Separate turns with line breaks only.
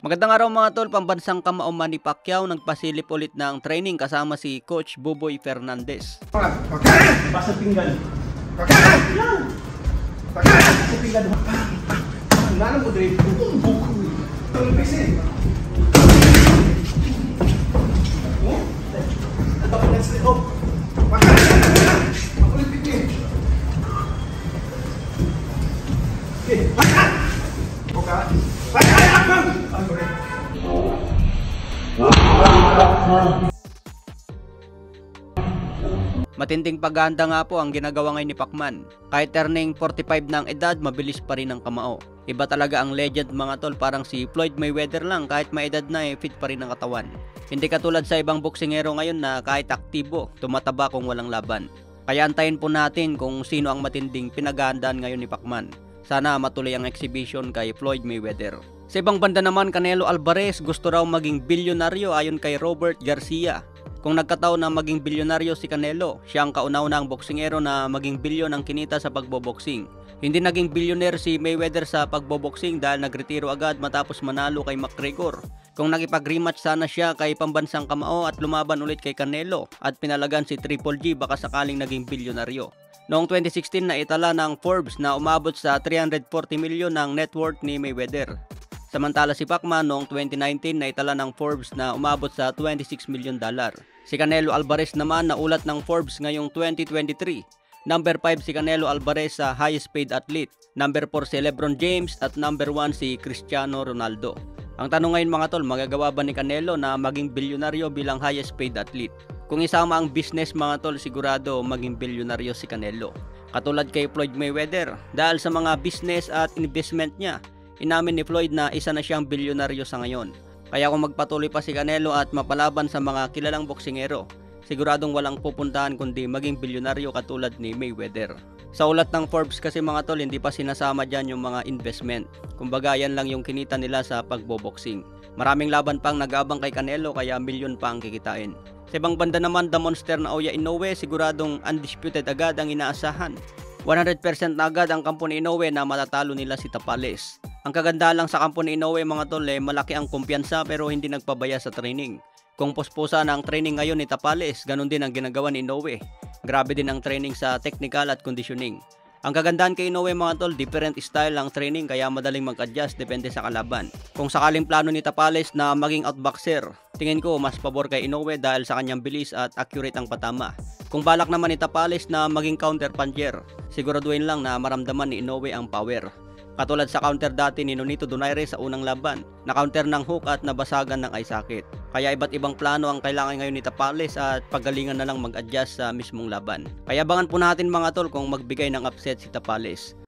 Magandang araw mga tol, pambansang kamao Manny Pacquiao nagpasilip ulit ng training kasama si Coach Buboy Fernandez.
Basa pinggan. Basa pinggan. Nana mo dre. Tulpisi. Oh. Let's go. Makulit piti. Okay. Okay.
Matinding paghahanda nga po ang ginagawa ngayon ni Pacman. Kahit turning 45 na ang edad, mabilis pa rin ang kamao. Iba talaga ang legend mga tol, parang si Floyd Mayweather lang, kahit may edad na fit pa rin ang katawan. Hindi katulad sa ibang boksingero ngayon na kahit aktibo, tumataba kung walang laban. Kaya antayin po natin kung sino ang matinding pinaghahandaan ngayon ni Pacman. Sana matuloy ang exhibition kay Floyd Mayweather. Sa ibang banda naman, Canelo Alvarez gusto raw maging bilyonaryo ayon kay Robert Garcia. Kung nagkataon na maging bilyonaryo si Canelo, siya ang kauna-unahang boksingero na maging bilyon ang kinita sa pagboboksing. Hindi naging bilyoner si Mayweather sa pagboboksing dahil nagretiro agad matapos manalo kay McGregor. Kung nakipag-rematch sana siya kay pambansang kamao at lumaban ulit kay Canelo at pinalagan si Triple G, baka sakaling naging bilyonaryo. Noong 2016 na itala ng Forbes na umabot sa 340 milyon ang net worth ni Mayweather. Samantala si Pacman noong 2019 na itala ng Forbes na umabot sa $26 million. Si Canelo Alvarez naman naulat ng Forbes ngayong 2023. Number 5 si Canelo Alvarez sa highest paid athlete. Number 4 si LeBron James at number 1 si Cristiano Ronaldo. Ang tanong ngayon mga tol, magagawa ba ni Canelo na maging bilyonaryo bilang highest paid athlete? Kung isama ang business mga tol, sigurado maging bilyonaryo si Canelo. Katulad kay Floyd Mayweather, dahil sa mga business at investment niya, inamin ni Floyd na isa na siyang bilyonaryo sa ngayon. Kaya kung magpatuloy pa si Canelo at mapalaban sa mga kilalang boksingero, siguradong walang pupuntahan kundi maging bilyonaryo katulad ni Mayweather. Sa ulat ng Forbes kasi mga tol, hindi pa sinasama dyan yung mga investment. Kumbaga yan lang yung kinita nila sa pagboboksing. Maraming laban pang nag-aabang kay Canelo kaya milyon pa ang kikitain. Sa ibang banda naman, the monster na Oya Inoue, siguradong undisputed agad ang inaasahan. 100% na agad ang kampo ni Inoue na matatalo nila si Tapales. Ang kagandahan lang sa kampo ni Inoue mga tol, malaki ang kumpiyansa pero hindi nagpabaya sa training. Kung puspusa na ang training ngayon ni Tapales, ganun din ang ginagawa ni Inoue. Grabe din ang training sa technical at conditioning. Ang kagandahan kay Inoue mga tol, different style ang training kaya madaling mag-adjust depende sa kalaban. Kung sakaling plano ni Tapales na maging outboxer, tingin ko mas pabor kay Inoue dahil sa kanyang bilis at accurate ang patama. Kung balak naman ni Tapales na maging counter puncher, siguraduhin lang na maramdaman ni Inoue ang power. Katulad sa counter dati ni Nonito Donaire sa unang laban, na-counter ng hook at nabasagan ng eye socket. Kaya iba't ibang plano ang kailangan ngayon ni Tapales at paggalingan na lang mag-adjust sa mismong laban. Kaya abangan po natin mga tol kung magbigay ng upset si Tapales.